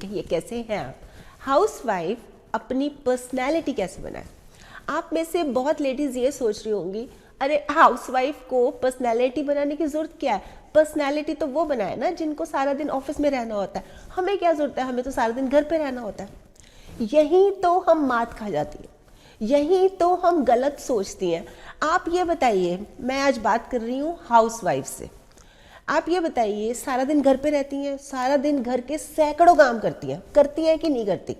कहिए कैसे हैं आप? हाउसवाइफ अपनी पर्सनैलिटी कैसे बनाए? आप में से बहुत लेडीज़ ये सोच रही होंगी, अरे हाउसवाइफ को पर्सनैलिटी बनाने की ज़रूरत क्या है? पर्सनैलिटी तो वो बनाए ना जिनको सारा दिन ऑफिस में रहना होता है, हमें क्या ज़रूरत है, हमें तो सारा दिन घर पे रहना होता है। यहीं तो हम मात खा जाती है, यहीं तो हम गलत सोचती हैं। आप ये बताइए, मैं आज बात कर रही हूँ हाउसवाइफ से। आप ये बताइए, सारा दिन घर पे रहती हैं, सारा दिन घर के सैकड़ों काम करती हैं कि नहीं करती?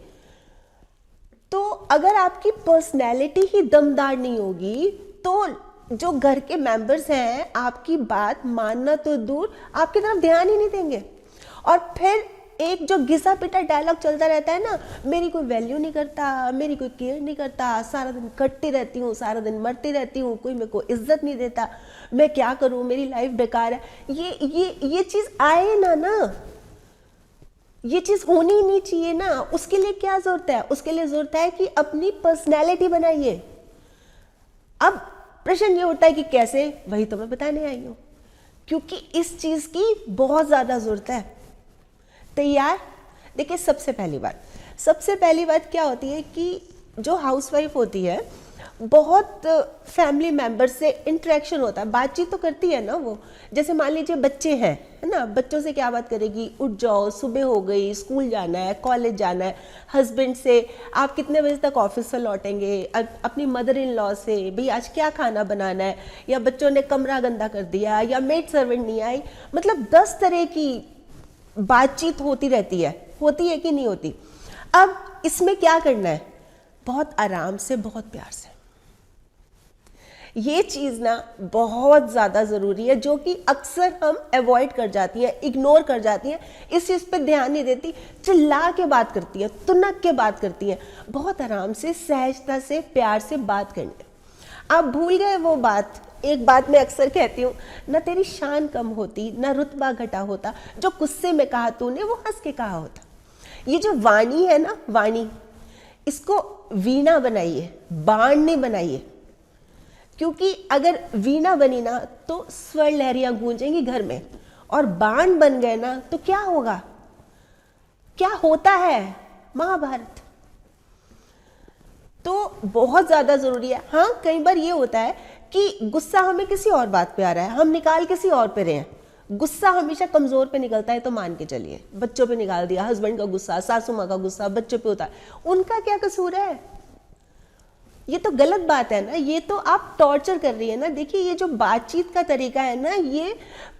तो अगर आपकी पर्सनैलिटी ही दमदार नहीं होगी तो जो घर के मेंबर्स हैं आपकी बात मानना तो दूर, आपकी तरफ ध्यान ही नहीं देंगे। और फिर एक जो घिसा पिटा डायलॉग चलता रहता है ना, मेरी कोई वैल्यू नहीं करता, मेरी कोई केयर नहीं करता, सारा दिन कटती रहती हूँ, सारा दिन मरती रहती हूँ, कोई मेरे को इज्जत नहीं देता, मैं क्या करूँ, मेरी लाइफ बेकार है। ये चीज़ आए ना, ये चीज़ होनी ही नहीं चाहिए ना। उसके लिए क्या ज़रूरत है? उसके लिए ज़रूरत है कि अपनी पर्सनैलिटी बनाइए। अब प्रश्न ये उठता है कि कैसे, वही तो मैं बताने आई हूँ, क्योंकि इस चीज़ की बहुत ज़्यादा ज़रूरत है। तैयार? देखिए, सबसे पहली बात क्या होती है कि जो हाउसवाइफ होती है बहुत फैमिली मेंबर से इंटरेक्शन होता है, बातचीत तो करती है ना वो। जैसे मान लीजिए बच्चे हैं, है ना, बच्चों से क्या बात करेगी? उठ जाओ, सुबह हो गई, स्कूल जाना है, कॉलेज जाना है। हस्बैंड से आप कितने बजे तक ऑफिस से लौटेंगे, अपनी मदर इन लॉ से भाई आज क्या खाना बनाना है, या बच्चों ने कमरा गंदा कर दिया, या मेड सर्वेंट नहीं आई। मतलब 10 तरह की बातचीत होती रहती है, होती है कि नहीं होती? अब इसमें क्या करना है? बहुत आराम से, बहुत प्यार से। ये चीज़ ना बहुत ज़्यादा ज़रूरी है, जो कि अक्सर हम अवॉइड कर जाती हैं, इग्नोर कर जाती हैं, इस चीज़ पे ध्यान नहीं देती, चिल्ला के बात करती है, तुनक के बात करती हैं। बहुत आराम से, सहजता से, प्यार से बात करनी। आप भूल गए वो बात, एक बात मैं अक्सर कहती हूँ, ना तेरी शान कम होती, ना रुतबा घटा होता, जो गुस्से में कहा तूने वो हंस के कहा होता। ये जो वाणी है ना, वाणी, इसको वीणा बनाइए, बाण नहीं बनाइए। क्योंकि अगर वीणा बनी ना तो स्वर लहरियां गूंजेंगी घर में, और बाण बन गए ना तो क्या होगा? क्या होता है? महाभारत। तो बहुत ज्यादा जरूरी है। हाँ, कई बार ये होता है कि गुस्सा हमें किसी और बात पे आ रहा है, हम निकाल किसी और पे रहे हैं। गुस्सा हमेशा कमजोर पे निकलता है, तो मान के चलिए बच्चों पे निकाल दिया, हस्बैंड का गुस्सा, सासू माँ का गुस्सा बच्चों पे होता है, उनका क्या कसूर है? ये तो गलत बात है ना, ये तो आप टॉर्चर कर रही है ना। देखिए, ये जो बातचीत का तरीका है ना, ये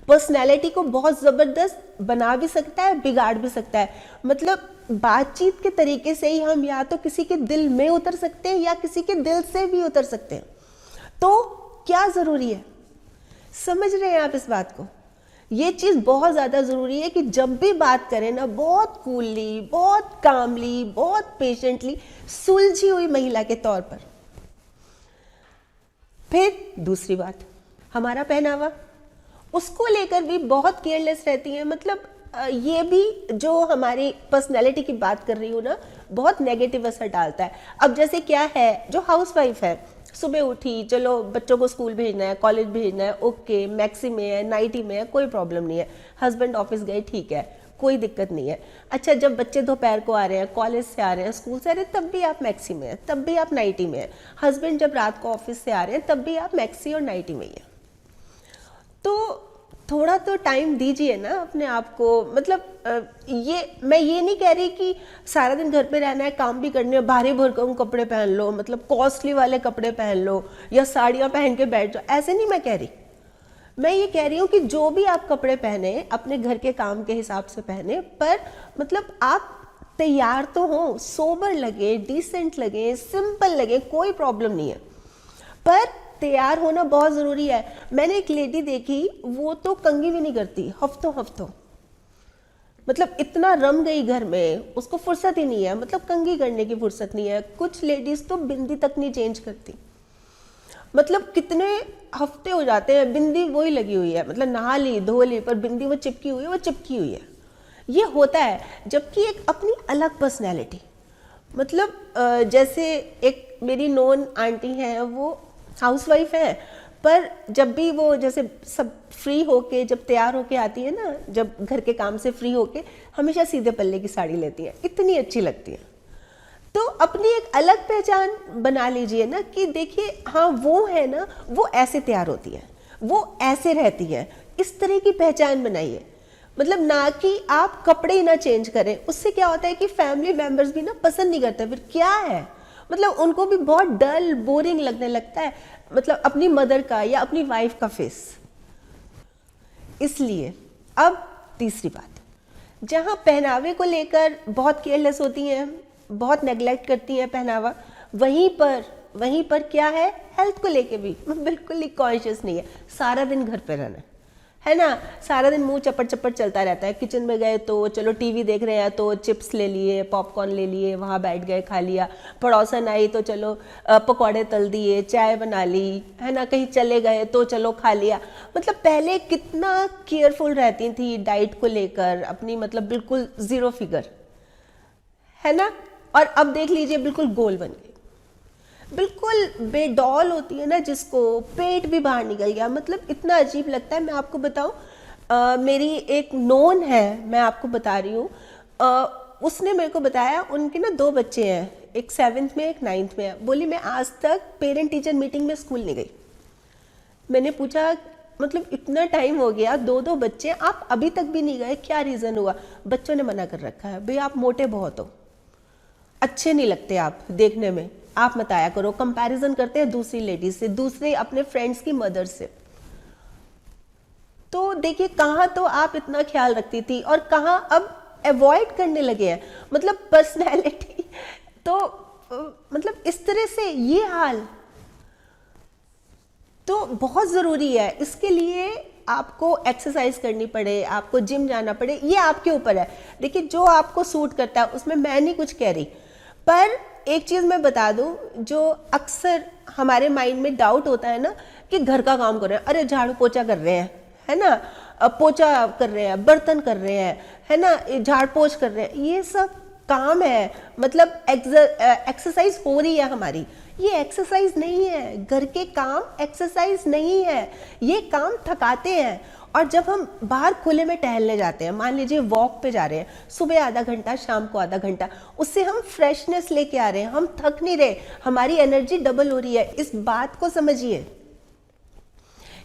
पर्सनैलिटी को बहुत ज़बरदस्त बना भी सकता है, बिगाड़ भी सकता है। मतलब बातचीत के तरीके से ही हम या तो किसी के दिल में उतर सकते हैं या किसी के दिल से भी उतर सकते हैं। तो क्या ज़रूरी है? समझ रहे हैं आप इस बात को? ये चीज़ बहुत ज़्यादा ज़रूरी है कि जब भी बात करें ना, बहुत कूलली, बहुत कामली, बहुत पेशेंटली, सुलझी हुई महिला के तौर पर। फिर दूसरी बात, हमारा पहनावा, उसको लेकर भी बहुत केयरलेस रहती हैं। मतलब ये भी जो हमारी पर्सनैलिटी की बात कर रही हूँ ना, बहुत नेगेटिव असर डालता है। अब जैसे क्या है, जो हाउसवाइफ है, सुबह उठी, चलो बच्चों को स्कूल भेजना है, कॉलेज भेजना है, ओके, मैक्सी में है, नाइटी में है, कोई प्रॉब्लम नहीं है। हस्बैंड ऑफिस गए, ठीक है, कोई दिक्कत नहीं है। अच्छा, जब बच्चे दोपहर को आ रहे हैं, कॉलेज से आ रहे हैं, स्कूल से आ रहे हैं, तब भी आप मैक्सी में हैं, तब भी आप नाइटी में हैं। हस्बैंड जब रात को ऑफिस से आ रहे हैं, तब भी आप मैक्सी और नाइटी में ही हैं। तो थोड़ा तो टाइम दीजिए ना अपने आप को। मतलब मैं ये नहीं कह रही कि सारा दिन घर पे रहना है, काम भी करने, भारी भरकम कपड़े पहन लो, मतलब कॉस्टली वाले कपड़े पहन लो, या साड़ियाँ पहन के बैठ जाओ, ऐसे नहीं मैं कह रही। मैं ये कह रही हूँ कि जो भी आप कपड़े पहने अपने घर के काम के हिसाब से पहने, पर मतलब आप तैयार तो हो, सोबर लगे, डिसेंट लगे, सिंपल लगे, कोई प्रॉब्लम नहीं है, पर तैयार होना बहुत ज़रूरी है। मैंने एक लेडी देखी, वो तो कंघी भी नहीं करती हफ्तों हफ्तों, मतलब इतना रम गई घर में, उसको फुर्सत ही नहीं है, मतलब कंघी करने की फुर्सत नहीं है। कुछ लेडीज तो बिंदी तक नहीं चेंज करती, मतलब कितने हफ्ते हो जाते हैं बिंदी वही लगी हुई है, मतलब नहा ली धो ली, पर बिंदी वो चिपकी हुई है, वो चिपकी हुई है। ये होता है, जबकि एक अपनी अलग पर्सनैलिटी, मतलब जैसे एक मेरी नोन आंटी हैं, वो हाउसवाइफ है, पर जब भी वो जैसे सब फ्री होके जब तैयार होके आती है ना, जब घर के काम से फ्री होके, हमेशा सीधे पल्ले की साड़ी लेती हैं, इतनी अच्छी लगती है। तो अपनी एक अलग पहचान बना लीजिए ना कि देखिए हाँ वो है ना, वो ऐसे तैयार होती है, वो ऐसे रहती है, इस तरह की पहचान बनाइए। मतलब ना कि आप कपड़े ही ना चेंज करें, उससे क्या होता है कि फैमिली मेंबर्स भी ना पसंद नहीं करते, फिर क्या है, मतलब उनको भी बहुत डल बोरिंग लगने लगता है, मतलब अपनी मदर का या अपनी वाइफ का फेस। इसलिए अब तीसरी बात, जहाँ पहनावे को लेकर बहुत केयरलेस होती हैं, बहुत नेग्लेक्ट करती हैं पहनावा, वहीं पर क्या है, हेल्थ को लेके भी बिल्कुल ही कॉन्शियस नहीं है। सारा दिन घर पे रहना है ना, सारा दिन मुंह चपट चपट चलता रहता है। किचन में गए तो चलो टीवी देख रहे हैं तो चिप्स ले लिए, पॉपकॉर्न ले लिए, वहाँ बैठ गए खा लिया, पड़ोसन आई तो चलो पकौड़े तल दिए, चाय बना ली, है ना, कहीं चले गए तो चलो खा लिया। मतलब पहले कितना केयरफुल रहती थी डाइट को लेकर अपनी, मतलब बिल्कुल जीरो फिगर, है ना, और अब देख लीजिए बिल्कुल गोल बन गई, बिल्कुल बेडॉल होती है ना, जिसको पेट भी बाहर निकल गया। मतलब इतना अजीब लगता है। मैं आपको बताऊं, मेरी एक नोन है, मैं आपको बता रही हूँ, उसने मेरे को बताया उनके ना 2 बच्चे हैं, एक 7th में एक 9th में है। बोली मैं आज तक पेरेंट टीचर मीटिंग में स्कूल नहीं गई। मैंने पूछा मतलब इतना टाइम हो गया, 2 बच्चे, आप अभी तक भी नहीं गए, क्या रीज़न हुआ? बच्चों ने मना कर रखा है, भाई आप मोटे बहुत हो, अच्छे नहीं लगते आप देखने में, आप मत आया करो। कंपैरिजन करते हैं दूसरी लेडीज से, दूसरे अपने फ्रेंड्स की मदर से। तो देखिए कहाँ तो आप इतना ख्याल रखती थी और कहाँ अब अवॉइड करने लगे हैं। मतलब पर्सनैलिटी तो मतलब इस तरह से ये हाल तो बहुत ज़रूरी है। इसके लिए आपको एक्सरसाइज करनी पड़े, आपको जिम जाना पड़े, ये आपके ऊपर है। देखिए जो आपको सूट करता है उसमें मैं नहीं कुछ कह रही, पर एक चीज़ मैं बता दूं, जो अक्सर हमारे माइंड में डाउट होता है ना कि घर का काम कर रहे हैं, अरे झाड़ू पोछा कर रहे हैं, है ना, पोछा कर रहे हैं, बर्तन कर रहे हैं, है ना, झाड़ पोछ कर रहे हैं, ये सब काम है, मतलब एक्सरसाइज हो रही है हमारी। ये एक्सरसाइज नहीं है, घर के काम एक्सरसाइज नहीं है, ये काम थकाते हैं। और जब हम बाहर खुले में टहलने जाते हैं, मान लीजिए वॉक पे जा रहे हैं, सुबह आधा घंटा, शाम को आधा घंटा, उससे हम फ्रेशनेस लेके आ रहे हैं, हम थक नहीं रहे, हमारी एनर्जी डबल हो रही है। इस बात को समझिए।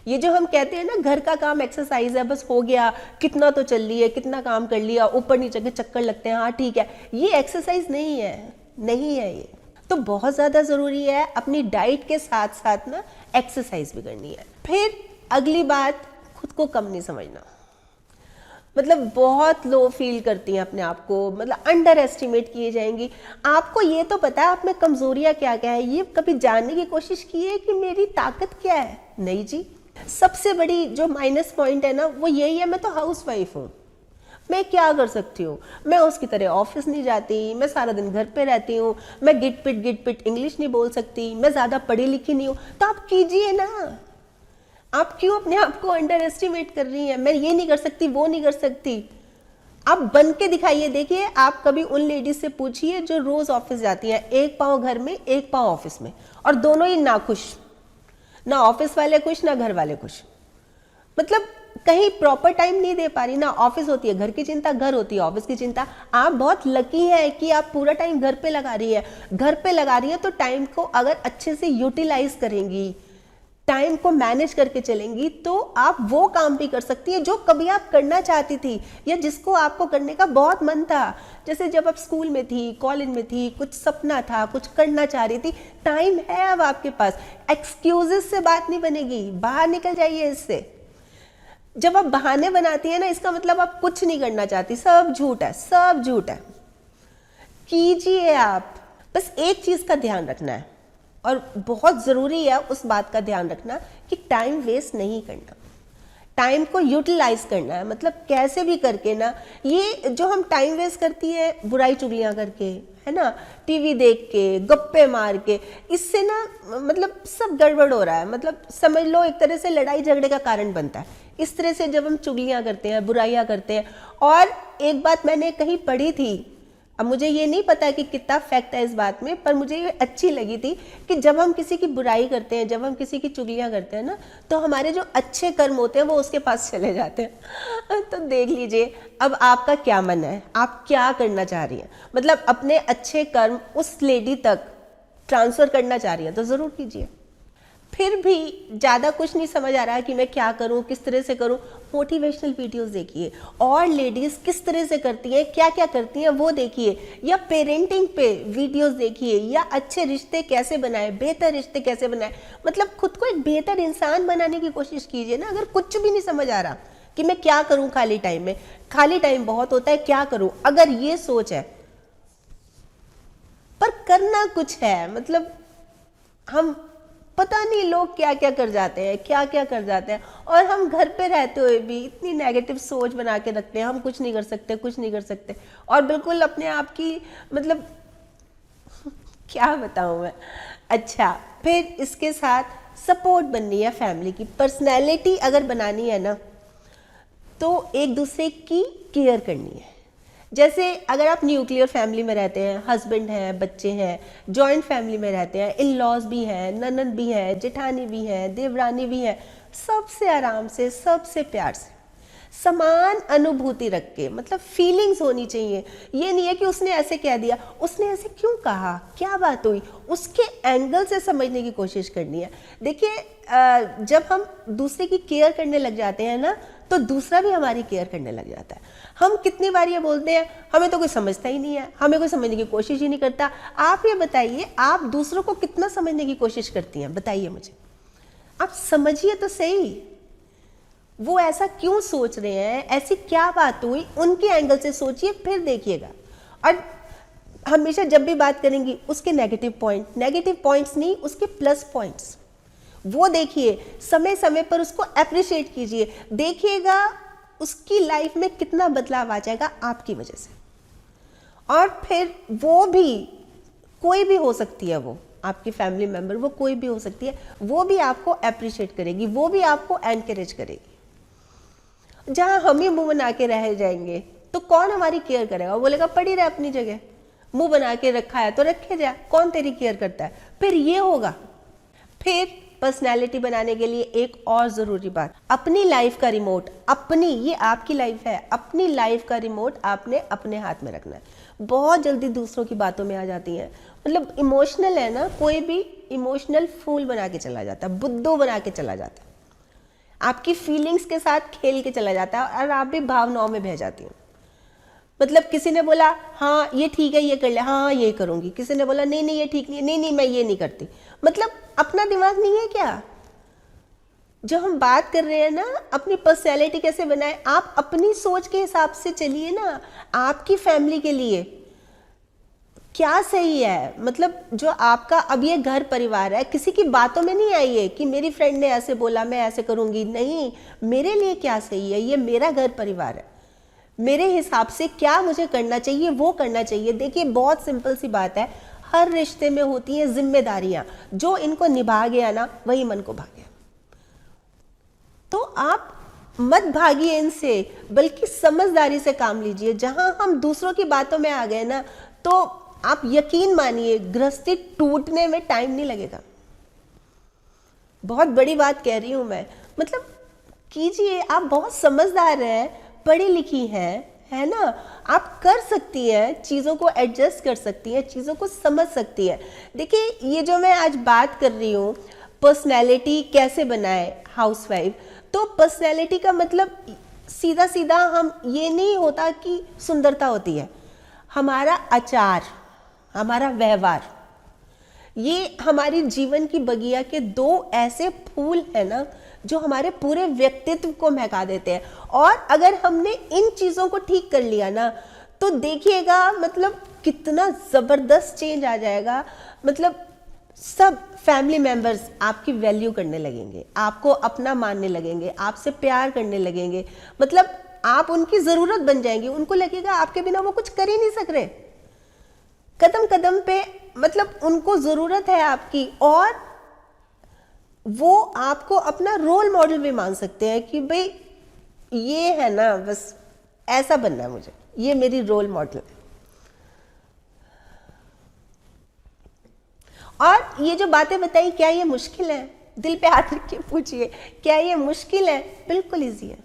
ये जो हम कहते हैं ना घर का काम एक्सरसाइज है, बस हो गया, कितना तो चल रही है, कितना काम कर लिया, ऊपर नीचे के चक्कर लगते हैं, हाँ ठीक है, ये एक्सरसाइज नहीं है, नहीं है ये। तो बहुत ज़्यादा ज़रूरी है अपनी डाइट के साथ साथ ना एक्सरसाइज भी करनी है। फिर अगली बात, खुद को कम नहीं समझना। मतलब बहुत लो फील करती हैं अपने आप को, मतलब अंडर एस्टिमेट किए जाएंगी। आपको ये तो पता है आप में कमजोरियां क्या क्या है, ये कभी जानने की कोशिश की है कि मेरी ताकत क्या है? नहीं जी। सबसे बड़ी जो माइनस पॉइंट है ना वो यही है, मैं तो हाउस वाइफ हूँ, मैं क्या कर सकती हूँ, मैं उसकी तरह ऑफिस नहीं जाती, मैं सारा दिन घर पे रहती हूँ, मैं गिट पिट इंग्लिश नहीं बोल सकती, मैं ज़्यादा पढ़ी लिखी नहीं हूँ। तो आप कीजिए ना, आप क्यों अपने आप को अंडर एस्टिमेट कर रही हैं? मैं ये नहीं कर सकती, वो नहीं कर सकती। आप बन के दिखाइए। देखिए आप कभी उन लेडीज से पूछिए जो रोज ऑफिस जाती हैं, एक पाँव घर में एक पाँव ऑफिस में, और दोनों ही नाखुश, ना ऑफिस वाले खुश ना घर वाले खुश। मतलब कहीं प्रॉपर टाइम नहीं दे पा रही, ना ऑफिस होती है घर की चिंता, घर होती है ऑफिस की चिंता। आप बहुत लकी है कि आप पूरा टाइम घर पे लगा रही है। घर पे लगा रही है तो टाइम को अगर अच्छे से यूटिलाइज करेंगी, टाइम को मैनेज करके चलेंगी, तो आप वो काम भी कर सकती है जो कभी आप करना चाहती थी या जिसको आपको करने का बहुत मन था। जैसे जब आप स्कूल में थी, कॉलेज में थी, कुछ सपना था, कुछ करना चाह रही थी, टाइम है अब आपके पास। एक्सक्यूजेस से बात नहीं बनेगी, बाहर निकल जाइए इससे। जब आप बहाने बनाती है ना, इसका मतलब आप कुछ नहीं करना चाहती, सब झूठ है, सब झूठ है। कीजिए आप। बस एक चीज का ध्यान रखना है, और बहुत ज़रूरी है उस बात का ध्यान रखना कि टाइम वेस्ट नहीं करना, टाइम को यूटिलाइज करना है। मतलब कैसे भी करके ना, ये जो हम टाइम वेस्ट करती है बुराई चुगलियाँ करके, है ना, टीवी देख के, गप्पे मार के, इससे ना मतलब सब गड़बड़ हो रहा है। मतलब समझ लो एक तरह से लड़ाई झगड़े का कारण बनता है इस तरह से जब हम चुगलियाँ करते हैं, बुराइयाँ करते हैं। और एक बात मैंने कहीं पढ़ी थी, अब मुझे ये नहीं पता कि कितना फैक्ट है इस बात में, पर मुझे ये अच्छी लगी थी कि जब हम किसी की बुराई करते हैं, जब हम किसी की चुगलियां करते हैं ना, तो हमारे जो अच्छे कर्म होते हैं वो उसके पास चले जाते हैं। तो देख लीजिए अब आपका क्या मन है, आप क्या करना चाह रही हैं, मतलब अपने अच्छे कर्म उस लेडी तक ट्रांसफ़र करना चाह रही हैं तो ज़रूर कीजिए। फिर भी ज़्यादा कुछ नहीं समझ आ रहा है कि मैं क्या करूं, किस तरह से करूं, मोटिवेशनल वीडियोस देखिए, और लेडीज़ किस तरह से करती हैं, क्या क्या करती हैं वो देखिए, या पेरेंटिंग पे वीडियोस देखिए, या अच्छे रिश्ते कैसे बनाए, बेहतर रिश्ते कैसे बनाए, मतलब खुद को एक बेहतर इंसान बनाने की कोशिश कीजिए ना। अगर कुछ भी नहीं समझ आ रहा कि मैं क्या करूँ खाली टाइम में, खाली टाइम बहुत होता है, क्या करूँ, अगर ये सोच है पर करना कुछ है, मतलब हम पता नहीं लोग क्या क्या कर जाते हैं, क्या क्या कर जाते हैं, और हम घर पे रहते हुए भी इतनी नेगेटिव सोच बना के रखते हैं, हम कुछ नहीं कर सकते, कुछ नहीं कर सकते, और बिल्कुल अपने आप की मतलब क्या बताऊं मैं। अच्छा, फिर इसके साथ सपोर्ट बननी है फैमिली की, पर्सनैलिटी अगर बनानी है ना तो एक दूसरे की केयर करनी है। जैसे अगर आप न्यूक्लियर फैमिली में रहते हैं, हस्बैंड हैं, बच्चे हैं, जॉइंट फैमिली में रहते हैं, इन लॉज भी हैं, ननद भी हैं, जेठानी भी हैं, देवरानी भी हैं, सबसे आराम से, सबसे प्यार से, समान अनुभूति रख के, मतलब फीलिंग्स होनी चाहिए। ये नहीं है कि उसने ऐसे कह दिया, उसने ऐसे क्यों कहा, क्या बात हुई, उसके एंगल से समझने की कोशिश करनी है। देखिए जब हम दूसरे की केयर करने लग जाते हैं ना तो दूसरा भी हमारी केयर करने लग जाता है। हम कितनी बार ये बोलते हैं हमें तो कोई समझता ही नहीं है, हमें कोई समझने की कोशिश ही नहीं करता। आप ये बताइए, आप दूसरों को कितना समझने की कोशिश करती हैं, बताइए मुझे। आप समझिए तो सही, वो ऐसा क्यों सोच रहे हैं, ऐसी क्या बात हुई, उनके एंगल से सोचिए, फिर देखिएगा। और हमेशा जब भी बात करेंगी उसके नेगेटिव पॉइंट्स नहीं, उसके प्लस पॉइंट्स वो देखिए, समय समय पर उसको अप्रिशिएट कीजिए, देखिएगा उसकी लाइफ में कितना बदलाव आ जाएगा आपकी वजह से। और फिर वो भी, कोई भी हो सकती है, वो आपकी फैमिली मेंबर, वो कोई भी हो सकती है, वो भी आपको अप्रिशिएट करेगी, वो भी आपको एनकरेज करेगी। जहां हम ही मुंह बना के रह जाएंगे तो कौन हमारी केयर करेगा, वो बोलेगा पड़ी रहे अपनी जगह, मुंह बना के रखा है तो रखे जा, कौन तेरी केयर करता है, फिर ये होगा। फिर पर्सनैलिटी बनाने के लिए एक और ज़रूरी बात, अपनी लाइफ का रिमोट, अपनी, ये आपकी लाइफ है, अपनी लाइफ का रिमोट आपने अपने हाथ में रखना है। बहुत जल्दी दूसरों की बातों में आ जाती हैं, मतलब इमोशनल है ना, कोई भी इमोशनल फूल बना के चला जाता है, बुद्धू बना के चला जाता है, आपकी फीलिंग्स के साथ खेल के चला जाता है, और आप भी भावनाओं में बह जाती हैं। मतलब किसी ने बोला हाँ ये ठीक है, ये कर ले, हाँ ये करूंगी, किसी ने बोला नहीं नहीं ये ठीक नहीं, नहीं नहीं मैं ये नहीं करती, मतलब अपना दिमाग नहीं है क्या। जो हम बात कर रहे हैं ना, अपनी पर्सनैलिटी कैसे बनाए, आप अपनी सोच के हिसाब से चलिए ना, आपकी फैमिली के लिए क्या सही है, मतलब जो आपका अब ये घर परिवार है, किसी की बातों में नहीं आइए कि मेरी फ्रेंड ने ऐसे बोला मैं ऐसे करूंगी, नहीं, मेरे लिए क्या सही है, ये मेरा घर परिवार है, मेरे हिसाब से क्या मुझे करना चाहिए वो करना चाहिए। देखिए बहुत सिंपल सी बात है, हर रिश्ते में होती हैं जिम्मेदारियां, जो इनको निभा गया ना वही मन को भागे। तो आप मत भागिए इनसे, बल्कि समझदारी से काम लीजिए। जहां हम दूसरों की बातों में आ गए ना, तो आप यकीन मानिए गृहस्थी टूटने में टाइम नहीं लगेगा। बहुत बड़ी बात कह रही हूं मैं, मतलब कीजिए, आप बहुत समझदार हैं, पढ़ी लिखी हैं, है ना, आप कर सकती हैं, चीज़ों को एडजस्ट कर सकती हैं, चीज़ों को समझ सकती हैं। देखिए ये जो मैं आज बात कर रही हूँ, पर्सनैलिटी कैसे बनाए हाउसवाइफ, तो पर्सनैलिटी का मतलब सीधा सीधा हम ये नहीं होता कि सुंदरता होती है, हमारा आचार, हमारा व्यवहार, ये हमारी जीवन की बगिया के दो ऐसे फूल है ना जो हमारे पूरे व्यक्तित्व को महका देते हैं। और अगर हमने इन चीज़ों को ठीक कर लिया ना, तो देखिएगा मतलब कितना ज़बरदस्त चेंज आ जाएगा। मतलब सब फैमिली मेंबर्स आपकी वैल्यू करने लगेंगे, आपको अपना मानने लगेंगे, आपसे प्यार करने लगेंगे, मतलब आप उनकी ज़रूरत बन जाएंगी। उनको लगेगा आपके बिना वो कुछ कर ही नहीं सक रहे, कदम कदम पे मतलब उनको ज़रूरत है आपकी, और वो आपको अपना रोल मॉडल भी मान सकते हैं कि भाई ये है ना, बस ऐसा बनना है मुझे, ये मेरी रोल मॉडल है। और ये जो बातें बताई, क्या ये मुश्किल है? दिल पे हाथ रख के पूछिए, क्या ये मुश्किल है? बिल्कुल इजी है।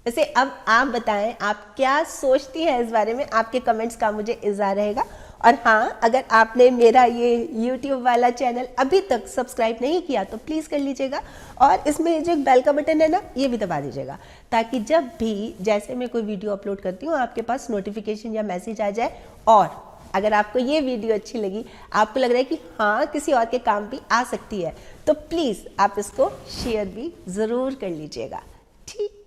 वैसे अब आप बताएं, आप क्या सोचती हैं इस बारे में? आपके कमेंट्स का मुझे इंतजार रहेगा। और हाँ, अगर आपने मेरा ये YouTube वाला चैनल अभी तक सब्सक्राइब नहीं किया तो प्लीज़ कर लीजिएगा, और इसमें जो बेल का बटन है ना, ये भी दबा दीजिएगा, ताकि जब भी जैसे मैं कोई वीडियो अपलोड करती हूँ आपके पास नोटिफिकेशन या मैसेज आ जाए। और अगर आपको ये वीडियो अच्छी लगी, आपको लग रहा है कि हाँ किसी और के काम भी आ सकती है, तो प्लीज़ आप इसको शेयर भी ज़रूर कर लीजिएगा। ठीक।